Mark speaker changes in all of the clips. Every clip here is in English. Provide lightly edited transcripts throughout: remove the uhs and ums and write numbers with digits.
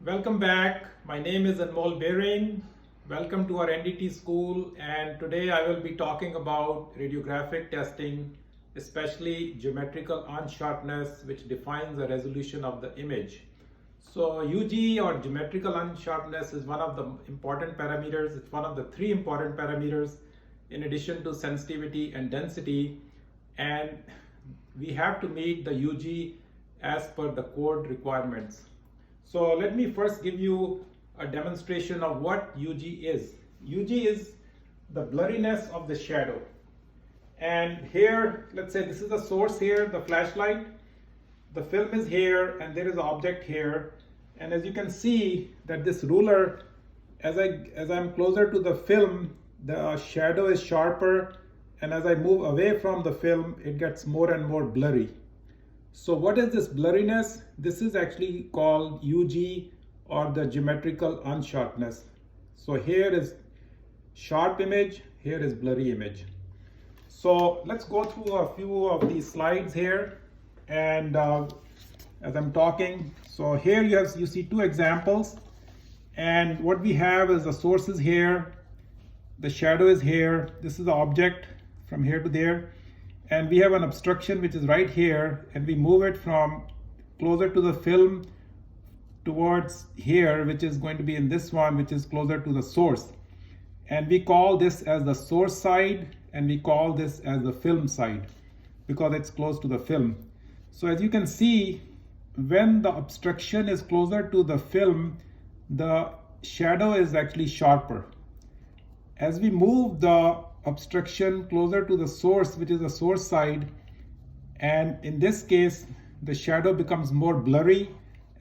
Speaker 1: Welcome back. My name is Birring. Welcome to our NDT school, and today I will be talking about radiographic testing, especially geometrical unsharpness, which defines the resolution of the image. So UG or geometrical unsharpness is one of the important parameters. It's one of the three important parameters in addition to sensitivity and density, and we have to meet the UG as per the code requirements. So let me first give you a demonstration of what UG is. UG is the blurriness of the shadow. And here, let's say this is the source here, the flashlight. The film is here and there is an object here. And as you can see that this ruler, as I'm closer to the film, the shadow is sharper. And as I move away from the film, it gets more and more blurry. So what is this blurriness? This is actually called UG or the geometrical unsharpness. So here is sharp image, here is blurry image. So let's go through a few of these slides here, and as I'm talking, so here you see two examples, and what we have is the source is here, the shadow is here, this is the object from here to there. And we have an obstruction which is right here, and we move it from closer to the film towards here, which is going to be in this one, which is closer to the source. And we call this as the source side, and we call this as the film side because it's close to the film. So as you can see, when the obstruction is closer to the film, the shadow is actually sharper. As we move the obstruction closer to the source, which is the source side, and in this case the shadow becomes more blurry,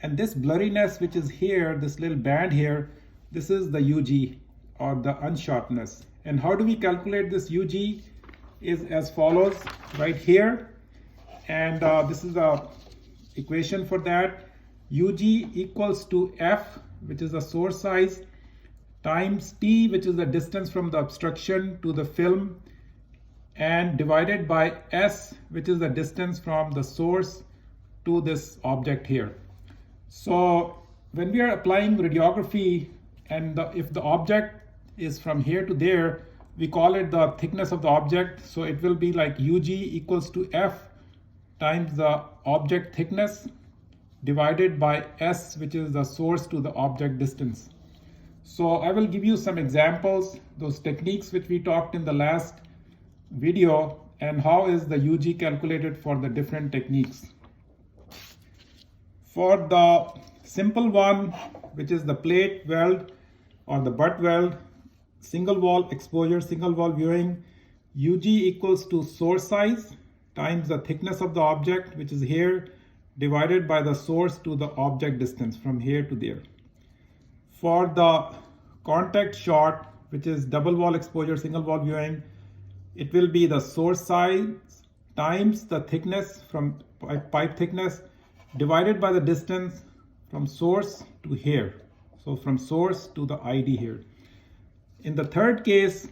Speaker 1: and this blurriness which is here, this little band here, this is the UG or the unsharpness. And how do we calculate this UG? Is as follows right here, and this is the equation for that. UG equals to F, which is the source size, times T, which is the distance from the obstruction to the film, and divided by S, which is the distance from the source to this object here. So when we are applying radiography, and if the object is from here to there, we call it the thickness of the object. So it will be like UG equals to F times the object thickness divided by S, which is the source to the object distance. So I will give you some examples, those techniques which we talked in the last video, and how is the UG calculated for the different techniques. For the simple one, which is the plate weld or the butt weld, single wall exposure, single wall viewing, UG equals to source size times the thickness of the object, which is here, divided by the source to the object distance from here to there. For the contact shot, which is double wall exposure, single wall viewing, it will be the source size times the thickness from pipe thickness divided by the distance from source to here. So from source to the ID here. In the third case,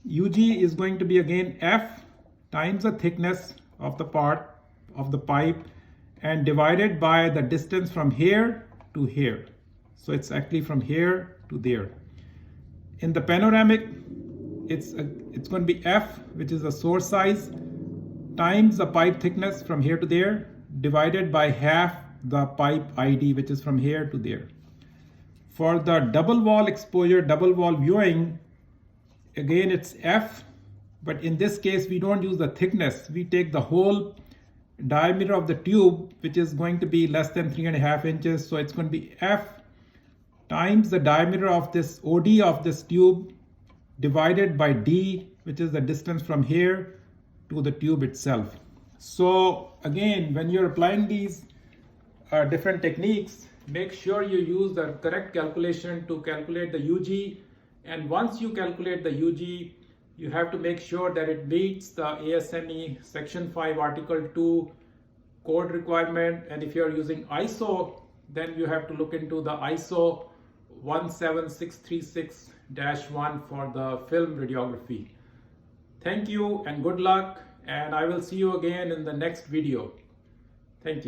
Speaker 1: UG is going to be again F times the thickness of the part of the pipe and divided by the distance from here to here. So it's actually from here to there. In the panoramic, it's going to be F, which is the source size, times the pipe thickness from here to there, divided by half the pipe ID, which is from here to there. For the double wall exposure, double wall viewing, again it's F, but in this case we don't use the thickness. We take the whole diameter of the tube, which is going to be less than 3.5 inches. So it's going to be F times the diameter of this OD of this tube divided by D, which is the distance from here to the tube itself. So again, when you're applying these different techniques, make sure you use the correct calculation to calculate the UG. And once you calculate the UG, you have to make sure that it meets the ASME Section 5 Article 2 code requirement. And if you're using ISO, then you have to look into the ISO 17636-1 for the film radiography. Thank you and good luck, and I will see you again in the next video. Thank you.